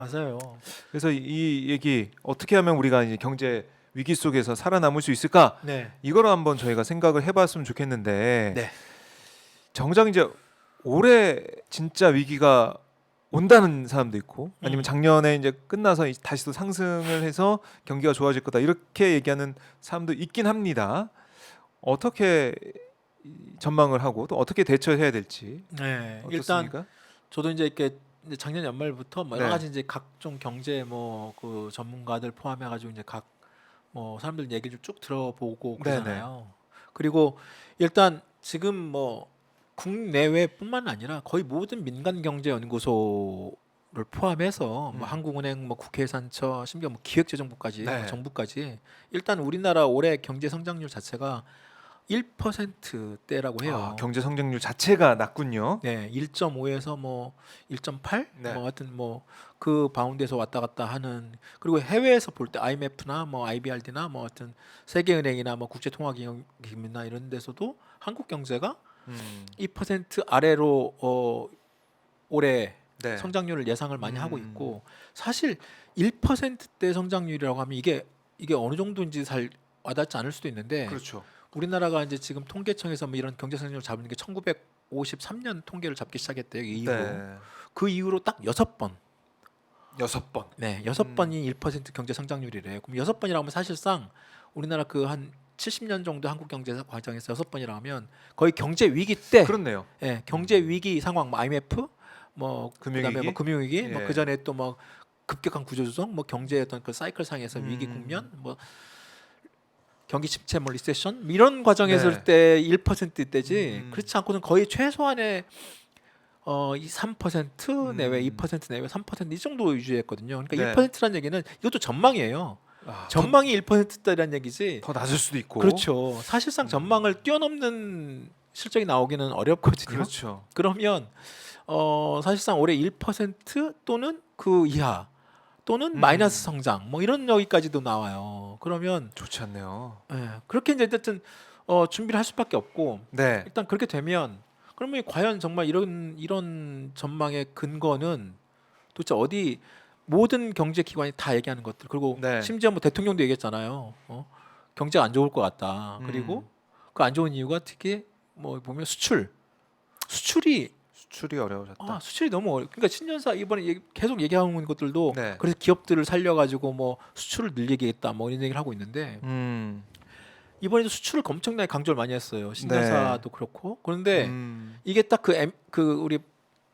맞아요. 그래서 이 얘기 어떻게 하면 우리가 이제 경제 위기 속에서 살아남을 수 있을까? 네. 이거를 한번 저희가 생각을 해봤으면 좋겠는데 네. 정작 이제 올해 진짜 위기가 온다는 사람도 있고 아니면 음. 작년에 이제 끝나서 다시 또 상승을 해서 경기가 좋아질 거다 이렇게 얘기하는 사람도 있긴 합니다. 어떻게 전망을 하고 또 어떻게 대처해야 될지 네. 일단 어떻습니까? 저도 이제 이렇게 이제 작년 연말부터 뭐 여러 네. 가지 이제 각종 경제 뭐 그 전문가들 포함해 가지고 이제 각 뭐 사람들 얘기를 쭉 들어보고 네네. 그러잖아요. 그리고 일단 지금 뭐 국내외뿐만 아니라 거의 모든 민간 경제 연구소를 포함해서 뭐 한국은행, 뭐 국회산처, 심지어 뭐 기획재정부까지, 뭐 네. 정부까지 일단 우리나라 올해 경제 성장률 자체가 1%대라고 아, 해요. 경제 성장률 자체가 낮군요. 네, 1.5에서 뭐 1.8, 네. 뭐 하여튼 뭐 그 바운드에서 왔다 갔다 하는. 그리고 해외에서 볼 때 IMF나 뭐 IBRD나 뭐 하여튼 세계은행이나 뭐 국제통화기금이나 이런 데서도 한국 경제가 음. 2% 아래로 올해 네. 성장률을 예상을 많이 하고 있고, 사실 1%대 성장률이라고 하면 이게 어느 정도인지 잘 와닿지 않을 수도 있는데, 그렇죠. 우리나라가 이제 지금 통계청에서 뭐 이런 경제 성장률 잡는 게 1953년 통계를 잡기 시작했대요. 이 이후로. 네. 그 이후로 딱 6번. 6번. 네, 6번이 1% 경제 성장률이래요. 그럼 6번이라고 하면 사실상 우리나라 그 한 70년 정도 한국 경제 과정에서 6번이라고 하면 거의 경제 위기 때, 그렇네요. 예, 경제 위기 상황, 뭐 IMF, 뭐 그다음에 금융위기? 뭐 금융위기, 뭐 예. 그 전에 또 뭐 급격한 구조조정, 뭐 경제의 어떤 그 사이클 상에서 위기 국면, 뭐 경기 침체, 뭐 리세션 이런 과정에서 네. 때 1%대지. 그렇지 않고는 거의 최소한의 이 3% 내외, 2% 내외, 3%이 정도 유지했거든요. 그러니까 네. 1%라는 얘기는 이것도 전망이에요. 아, 전망이 1%다라는 얘기지. 더 낮을 수도 있고. 그렇죠. 사실상 전망을 뛰어넘는 실적이 나오기는 어렵거든요. 그렇죠. 그러면 사실상 올해 1% 또는 그 이하 또는 마이너스 성장 뭐 이런 여기까지도 나와요. 그러면 좋지 않네요. 그렇게 이제 어쨌든 준비를 할 수밖에 없고, 네. 일단 그렇게 되면 그러면 과연 정말 이런 전망의 근거는 도대체 어디, 모든 경제 기관이 다 얘기하는 것들, 그리고 네. 심지어 뭐 대통령도 얘기했잖아요. 경제가 안 좋을 것 같다. 그리고 그 안 좋은 이유가 특히 뭐 보면 수출이 수출이 어려워졌다. 수출이 너무 그러니까 신년사 이번에 계속 얘기하는 것들도 네. 그래서 기업들을 살려가지고 뭐 수출을 늘리겠다 뭐 이런 얘기를 하고 있는데, 이번에도 수출을 엄청나게 강조를 많이 했어요. 신년사도 그렇고. 그런데 이게 딱 그 우리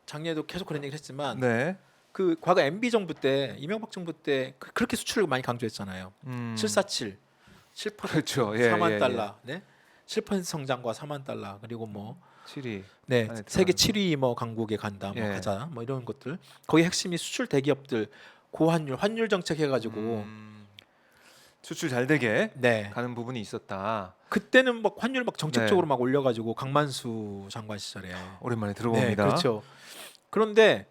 작년에도 계속 그런 얘기를 했지만, 네. 그 과거 MB 정부 때, 이명박 정부 때 그렇게 수출을 많이 강조했잖아요. 747, 7% 그렇죠. 예, 4만 예, 달러, 네, 7% 성장과 4만 달러, 그리고 뭐 7위. 네, 안에 세계 들어가는 7위 뭐 강국에 간다, 뭐 예. 가자, 뭐 이런 것들. 거기 핵심이 수출 대기업들 환율 정책 해가지고. 수출 잘 되게 네, 가는 부분이 있었다. 그때는 막 환율 막 정책적으로 네. 막 올려가지고, 강만수 장관 시절에. 오랜만에 네, 들어봅니다. 그렇죠. 그런데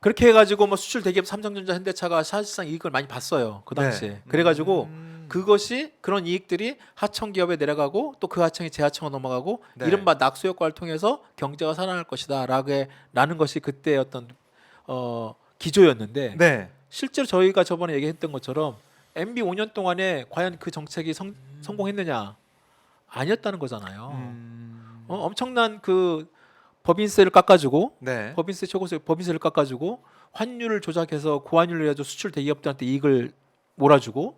그렇게 해가지고 뭐 수출 대기업 삼성전자, 현대차가 사실상 이익을 많이 봤어요, 그 당시에. 네. 그래가지고 그것이, 그런 이익들이 하청 기업에 내려가고 또 그 하청이 재하청으로 넘어가고, 네. 이른바 낙수 효과를 통해서 경제가 살아날 것이다라는 것이 그때 어떤 기조였는데, 네. 실제로 저희가 저번에 얘기했던 것처럼 MB 5년 동안에 과연 그 정책이 성공했느냐? 아니었다는 거잖아요. 엄청난 그 법인세를 깎아주고, 네. 법인세 최고세 법인세를 깎아주고, 환율을 조작해서 고환율로 해서 수출 대기업들한테 이익을 몰아주고,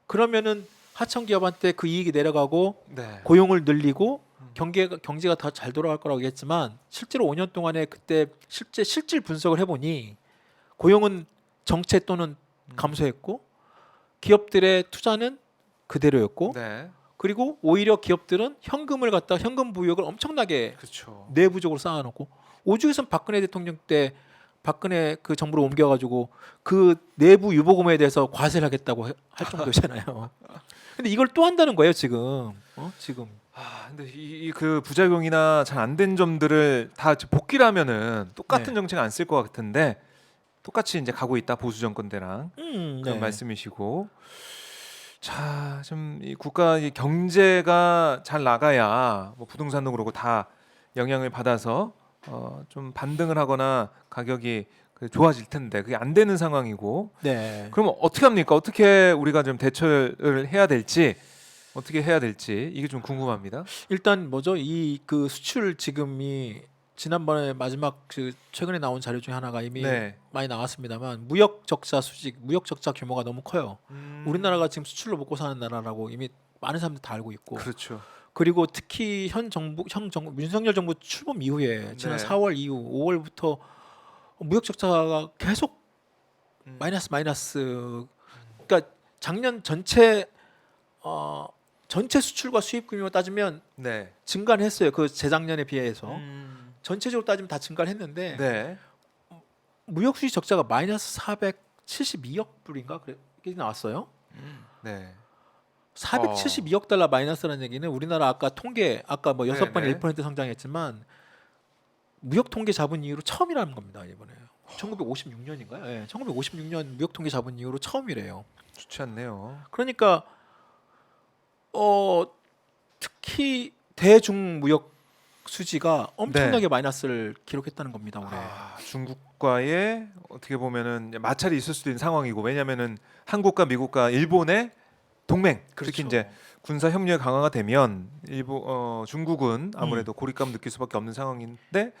그러면은 하청 기업한테 그 이익이 내려가고 네. 고용을 늘리고 경제가 더 잘 돌아갈 거라고 했지만, 실제로 5년 동안에 그때 실질 분석을 해보니 고용은 정체 또는 감소했고, 기업들의 투자는 그대로였고, 네. 그리고 오히려 기업들은 현금 부역을 엄청나게 그렇죠. 내부적으로 쌓아놓고, 오죽해서 박근혜 대통령 때 박근혜 그 정부로 옮겨가지고 그 내부 유보금에 대해서 과세를 하겠다고 할 정도잖아요. 근데 이걸 또 한다는 거예요 지금. 지금. 근데 이 그 부작용이나 잘 안 된 점들을 다 복귀라면은 똑같은 네. 정책 안 쓸 것 같은데 똑같이 이제 가고 있다, 보수 정권 때랑 그런 네. 말씀이시고. 자, 좀 이 국가 이 경제가 잘 나가야 뭐 부동산도 그렇고 다 영향을 받아서 좀 반등을 하거나 가격이 좋아질 텐데 그게 안 되는 상황이고 네. 그러면 어떻게 합니까? 어떻게 우리가 좀 대처를 해야 될지 어떻게 해야 될지 이게 좀 궁금합니다. 일단 뭐죠? 이 그 수출 지금이 지난번에 마지막 그 최근에 나온 자료 중에 하나가 이미 네. 많이 나왔습니다만 무역 적자 수직, 무역 적자 규모가 너무 커요. 우리나라가 지금 수출로 먹고 사는 나라라고 이미 많은 사람들 다 알고 있고 그렇죠. 그리고 특히 현 정부 윤석열 정부 출범 이후에 지난 네. 4월 이후 5월부터 무역 적자가 계속 음. 마이너스 그러니까 작년 전체 전체 수출과 수입 규모 따지면 네. 증가는 했어요. 그 재작년에 비해서 전체적으로 따지면 다 증가를 했는데 네. 무역 수지 적자가 마이너스 472억 불인가 그게 나왔어요. 네. 472억 달러 마이너스라는 얘기는 우리나라 아까 통계 아까 뭐 여섯 번에 네네. 1% 성장했지만 무역 통계 잡은 이후로 처음이라는 겁니다. 이번에 1956년인가요? 예, 1956년 무역 통계 잡은 이후로 처음이래요. 좋지 않네요. 그러니까 특히 대중 무역 수지가 엄청나게 마이너스를 기록했다는 겁니다. 올해. 중국과의 어떻게 보면은 마찰이 있을 수도 있는 상황이고 왜냐면은 한국과 미국과 일본의 동맹 특히 이제 군사 협력이 강화가 되면 중국은 아무래도 고립감 느낄 수밖에 없는 상황인데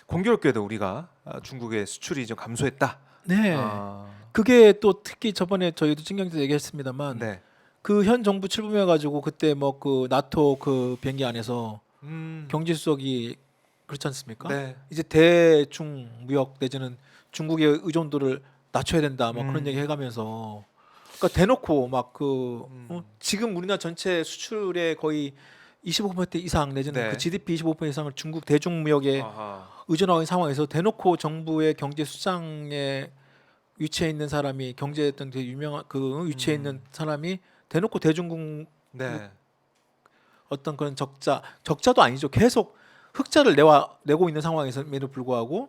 공교롭게도 우리가 중국의 수출이 좀 감소했다. 네. 아, 그게 또 특히 저번에 저희도 진경에서 얘기했습니다만 네. 그 현 정부 출범해 가지고 그때 뭐 그 나토 그 비행기 안에서 경제수석이 그렇지 않습니까? 네. 이제 대중 무역 내지는 중국의 의존도를 낮춰야 된다. 뭐 그런 얘기 해가면서 그러니까 대놓고 막 지금 우리나라 전체 수출의 거의 25% 이상 내지는 네. 그 GDP 25% 이상을 중국 대중 무역에 아하. 의존하고 있는 상황에서 대놓고 정부의 경제 수장에 위치해 있는 사람이 경제에 어떤 되게 유명한 그 위치해 있는 사람이 대놓고 대중국 네. 어떤 그런 적자도 아니죠. 계속 흑자를 내고 있는 상황에서에도 불구하고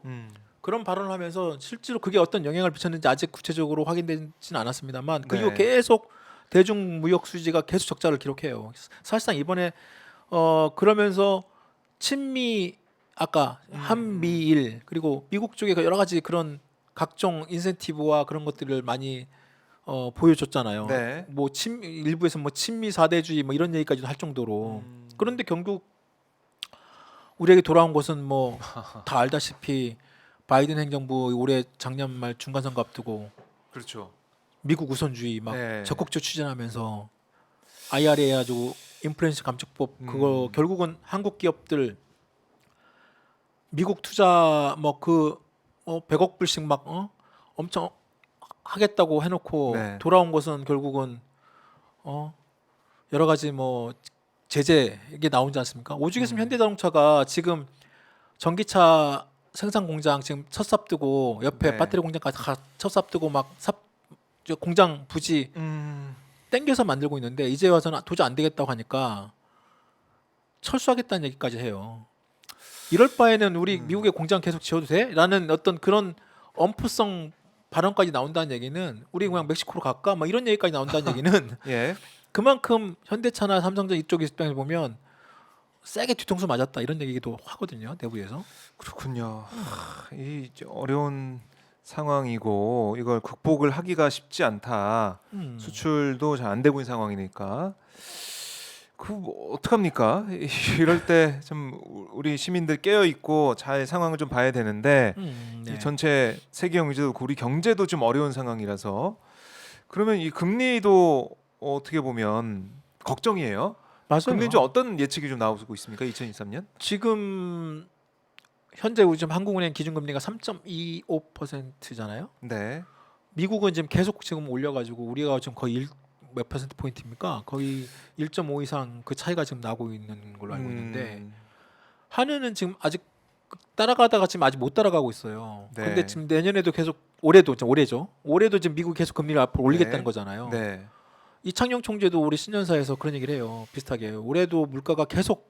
그런 발언을 하면서 실제로 그게 어떤 영향을 미쳤는지 아직 구체적으로 확인되지는 않았습니다만 그 이후 네. 계속 대중 무역 수지가 계속 적자를 기록해요. 사실상 이번에 그러면서 친미 아까 한미일 그리고 미국 쪽에 여러 가지 그런 각종 인센티브와 그런 것들을 많이 보여줬잖아요. 네. 뭐 일부에서 뭐 친미 사대주의 뭐 이런 얘기까지도 할 정도로 그런데 결국 우리에게 돌아온 것은 뭐 다 알다시피 바이든 행정부 올해 작년 말 중간 선거 앞두고 그렇죠. 미국 우선주의 막 네. 적극적으로 추진하면서 IRA 해가지고 인플레이션 감축법 그거 결국은 한국 기업들 미국 투자 뭐 100억 불씩 막 엄청 하겠다고 해놓고 네. 돌아온 것은 결국은 여러 가지 뭐 제재 이게 나오지 않습니까? 오죽했으면 현대자동차가 지금 전기차 생산 공장 지금 첫 삽두고 옆에 네. 배터리 공장까지 첫 삽두고 막 공장 부지 땡겨서 만들고 있는데 이제 와서는 도저히 안 되겠다고 하니까 철수하겠다는 얘기까지 해요. 이럴 바에는 우리 미국의 공장 계속 지어도 돼? 라는 어떤 그런 엄포성 발언까지 나온다는 얘기는 우리 그냥 멕시코로 갈까? 막 이런 얘기까지 나온다는 얘기는 예. 그만큼 현대차나 삼성전 이쪽 입장에서 보면 세게 뒤통수 맞았다 이런 얘기도 하거든요. 내부에서. 그렇군요. 이 이제 어려운 상황이고 이걸 극복을 하기가 쉽지 않다. 수출도 잘 안 되고 있는 상황이니까 뭐 어떡합니까? 이럴 때 좀 우리 시민들 깨어 있고 잘 상황을 좀 봐야 되는데 네. 이 전체 세계 경제도 그렇고 우리 경제도 좀 어려운 상황이라서 그러면 이 금리도 어떻게 보면 걱정이에요. 맞아요. 금리 좀 어떤 예측이 좀 나오고 있습니까? 2023년? 지금 현재 우리 지금 한국은행 기준금리가 3.25%잖아요. 네. 미국은 지금 계속 지금 올려가지고 우리가 지금 거의 몇 퍼센트 포인트입니까? 거의 1.5 이상 그 차이가 지금 나고 있는 걸로 알고 있는데 한은은 지금 아직 따라가다가 지금 아직 못 따라가고 있어요. 네. 근데 지금 내년에도 계속 올해도 지금 미국이 계속 금리를 앞으로 올리겠다는 네. 거잖아요. 네. 이창용 총재도 우리 신년사에서 그런 얘기를 해요. 비슷하게 올해도 물가가 계속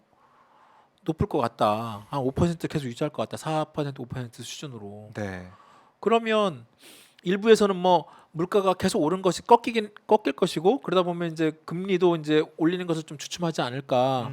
높을 것 같다. 한 5% 계속 유지할 것 같다. 4% 5% 수준으로. 네. 그러면 일부에서는 뭐 물가가 계속 오른 것이 꺾일 것이고 그러다 보면 이제 금리도 이제 올리는 것을 좀 주춤하지 않을까.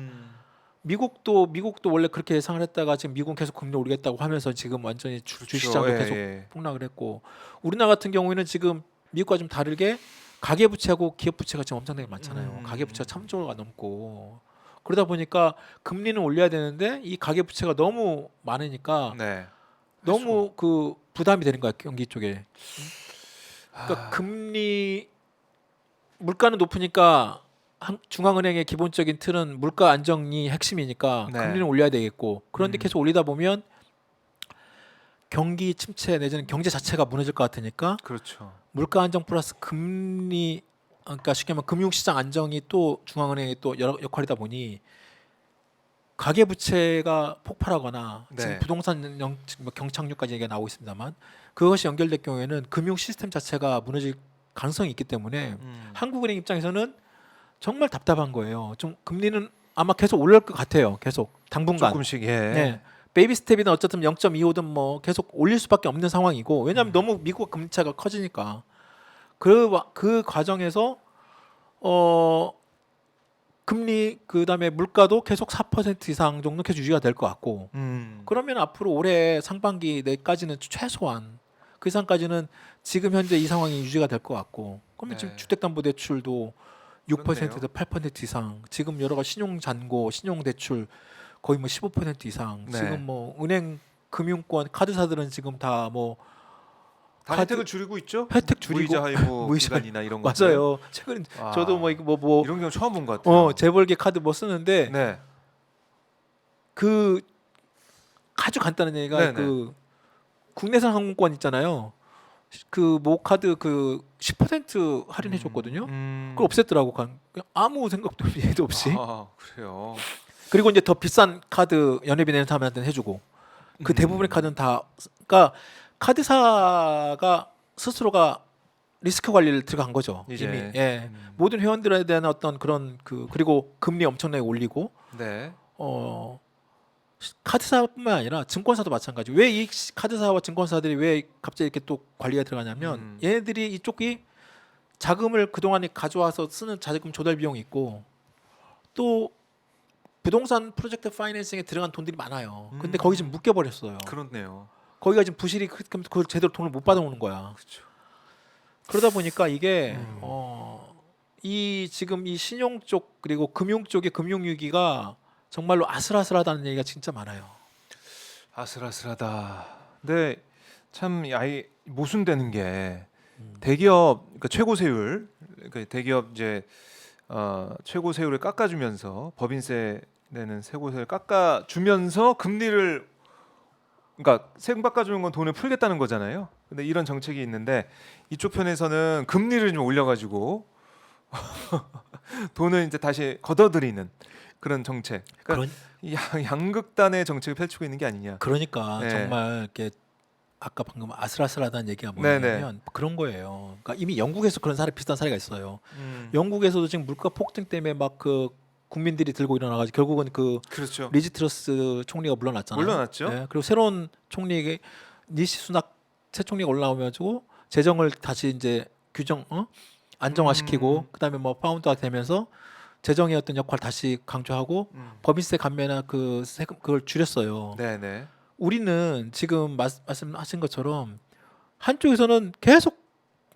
미국도 원래 그렇게 예상을 했다가 지금 미국은 계속 금리 올리겠다고 하면서 지금 완전히 주시장도 예, 계속 예. 폭락을 했고 우리나라 같은 경우에는 지금 미국과 좀 다르게 가계 부채하고 기업 부채가 지금 엄청나게 많잖아요. 가계 부채가 천조가 넘고 그러다 보니까 금리는 올려야 되는데 이 가계 부채가 너무 많으니까 네. 너무 그 부담이 되는 거야 경기 쪽에. 아, 그러니까 금리 물가는 높으니까 중앙은행의 기본적인 틀은 물가 안정이 핵심이니까 네. 금리는 올려야 되겠고 그런데 음. 계속 올리다 보면 경기 침체 내지는 경제 자체가 무너질 것 같으니까 그렇죠. 물가 안정 플러스 금리 그러니까 쉽게 말하면 금융시장 안정이 또 중앙은행의 또 여러 역할이다 보니 가계 부채가 폭발하거나 네. 지금 부동산 뭐 경착륙까지 얘기가 나오고 있습니다만 그것이 연결될 경우에는 금융 시스템 자체가 무너질 가능성이 있기 때문에 한국은행 입장에서는 정말 답답한 거예요. 좀 금리는 아마 계속 올릴 것 같아요. 계속 당분간. 조금씩 예. 네. 베이비 스텝이든 어쨌든 0.25든 뭐 계속 올릴 수밖에 없는 상황이고 왜냐하면 너무 미국 금리차가 커지니까 그 과정에서 금리 그다음에 물가도 계속 4% 이상 정도 계속 유지가 될 것 같고 그러면 앞으로 올해 상반기 내까지는 최소한 그 이상까지는 지금 현재 이 상황이 유지가 될 것 같고 그러면 네. 지금 주택담보대출도 6%에서 그렇네요. 8% 이상 지금 여러 가지 신용잔고 신용대출 거의 뭐 15% 이상 네. 지금 뭐 은행 금융권 카드사들은 지금 다 뭐 다 카드- 혜택을 줄이고 있죠. 혜택 줄이고 무이자 할부 무이자 기간이나 이런 거. 맞아요. 최근 아, 저도 뭐 이거 뭐 이런 경우 처음 본 것 같아요. 재벌계 카드 뭐 쓰는데 네. 그 아주 간단한 얘기가 네네. 그 국내산 항공권 있잖아요. 그 모카드 그 10% 할인해 줬거든요. 그걸 없앴더라고. 그냥 아무 생각도 예도 없이. 아, 그래요. 그리고 이제 더 비싼 카드 연회비 내는 사람한테는 해주고 그 대부분의 카드는 다 그러니까 카드사가 스스로가 리스크 관리를 들어간 거죠. 이제. 이미 모든 회원들에 대한 어떤 그런 그리고 금리 엄청나게 올리고 네. 카드사뿐만 아니라 증권사도 마찬가지. 왜 이 카드사와 증권사들이 왜 갑자기 이렇게 또 관리가 들어가냐면 얘네들이 이쪽이 자금을 그동안에 가져와서 쓰는 자금 조달 비용이 있고 또 부동산 프로젝트 파이낸싱에 들어간 돈들이 많아요. 근데 거기 지금 묶여 버렸어요. 그렇네요. 거기가 지금 부실이 그걸 제대로 돈을 못 받아오는 거야. 그렇죠. 그러다 보니까 이게 이 지금 이 신용 쪽 그리고 금융 쪽의 금융 위기가 정말로 아슬아슬하다는 얘기가 진짜 많아요. 아슬아슬하다. 근데 참 모순되는 게 대기업 그러니까 최고 세율 그러니까 대기업 이제 최고 세율을 깎아주면서 법인세 내는 최고 세율 깎아주면서 금리를 그러니까 세금 깎아주는 건 돈을 풀겠다는 거잖아요. 근데 이런 정책이 있는데 이쪽 편에서는 금리를 좀 올려가지고 돈을 이제 다시 걷어들이는 그런 정책. 그러니까 양극단의 정책을 펼치고 있는 게 아니냐. 그러니까 네. 정말 이렇게 아까 방금 아슬아슬하다는 얘기가 네네. 뭐냐면 그런 거예요. 그러니까 이미 영국에서 그런 비슷한 사례가 있어요. 음. 영국에서도 지금 물가 폭등 때문에 막 그 국민들이 들고 일어나가지고 결국은 그 그렇죠. 리즈 트러스 총리가 물러났잖아요. 물러났죠. 네, 그리고 새로운 총리 니시 수낙 새 총리가 올라오면서 재정을 다시 이제 안정화시키고 그다음에 뭐 파운드가 되면서 재정의 어떤 역할 다시 강조하고 법인세 감면이나 그 세금 그걸 줄였어요. 네네. 우리는 지금 말씀하신 것처럼 한쪽에서는 계속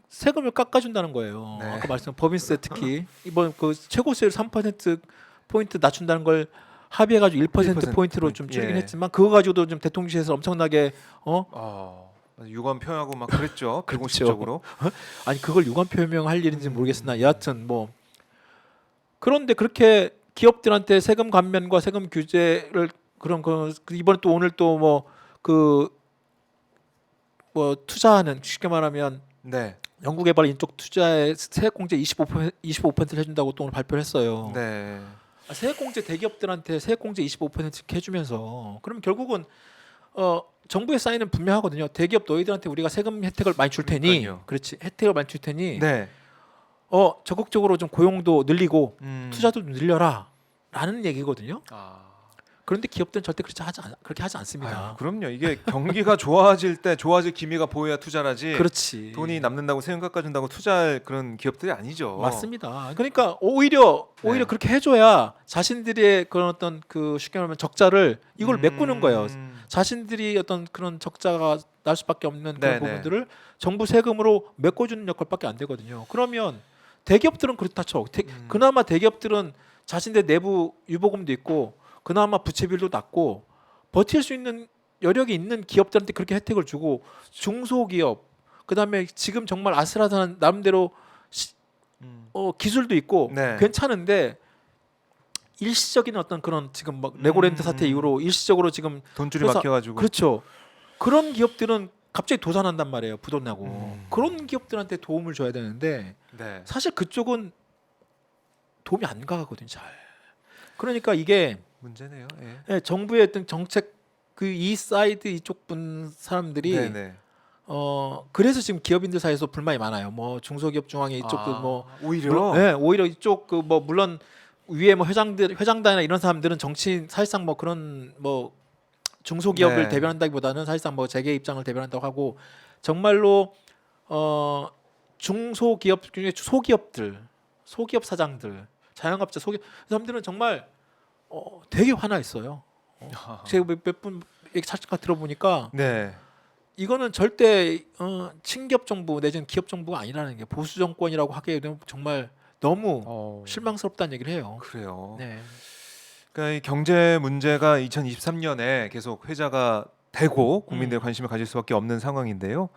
세금을 깎아준다는 거예요. 네. 아까 말씀 법인세 특히 이번 그 최고세율 3% 포인트 낮춘다는 걸 합의해가지고 1% 포인트로 좀 줄이긴 예. 했지만 그거 가지고도 좀 대통령실에서 엄청나게 유감 표현하고 막 그랬죠. 그렇죠. 비공식적으로. 아니 그걸 유감 표명할 일인지 모르겠으나 여하튼 뭐 그런데 그렇게 기업들한테 세금 감면과 세금 규제를 그런 거 이번에 또 오늘 또 뭐 투자하는 쉽게 말하면 네. 연구개발 인적 투자에 세액공제 25%를 해준다고 또 오늘 발표를 했어요. 네. 세액공제 대기업들한테 세액공제 25%씩 해주면서 그러면 결국은 정부의 사인은 분명하거든요. 대기업 너희들한테 우리가 세금 혜택을 많이 줄 테니, 그러니까요. 그렇지 혜택을 많이 줄 테니, 네. 적극적으로 좀 고용도 늘리고 음. 투자도 좀 늘려라라는 얘기거든요. 아. 그런데 기업들은 절대 그렇게 하지 않습니다. 아유, 그럼요. 이게 경기가 좋아질 때 좋아질 기미가 보여야 투자라지. 그렇지. 돈이 남는다고 세금 깎아준다고 투자할 그런 기업들이 아니죠. 맞습니다. 그러니까 오히려 네. 그렇게 해줘야 자신들의 그런 어떤 그 쉽게 말하면 적자를 이걸 메꾸는 거예요. 자신들이 어떤 그런 적자가 날 수밖에 없는 그런 네, 네. 부분들을 정부 세금으로 메꿔주는 역할밖에 안 되거든요. 그러면 대기업들은 그렇다 쳐. 그나마 대기업들은 자신들 내부 유보금도 있고 그나마 부채 비율도 낮고 버틸 수 있는 여력이 있는 기업들한테 그렇게 혜택을 주고 중소기업 그다음에 지금 정말 아슬아슬한 나름대로 기술도 있고 네. 괜찮은데 일시적인 어떤 그런 지금 막 레고랜드 사태 이후로 일시적으로 지금 돈줄이 회사- 막혀가지고. 그렇죠. 그런 기업들은 갑자기 도산한단 말이에요. 부도 나고. 음. 그런 기업들한테 도움을 줘야 되는데 네. 사실 그쪽은 도움이 안 가거든요. 잘. 그러니까 이게 문제네요. 예. 예, 정부의 어떤 정책 그 이 사이드 이쪽 분 사람들이 네네. 그래서 지금 기업인들 사이에서 불만이 많아요. 뭐 중소기업 중앙회 이쪽도 뭐 오히려. 물론, 네, 오히려 이쪽 그 뭐 물론 위에 뭐 회장단이나 이런 사람들은 정치인 사실상 뭐 그런 뭐 중소기업을 네. 대변한다기보다는 사실상 뭐 재계 입장을 대변한다고 하고 정말로 중소기업 중에 소기업 사장들, 자영업자 소기업 그 사람들은 정말 되게 화나 있어요. 제가 몇 분 얘기 잠깐 들어보니까 네. 이거는 절대 친기업 정부 내지는 기업 정부가 아니라는 게 보수 정권이라고 하기에 되면 정말 너무 실망스럽다는 얘기를 해요. 그래요. 네. 그러니까 이 경제 문제가 2023년에 계속 회자가 되고 국민들의 음. 관심을 가질 수밖에 없는 상황인데요.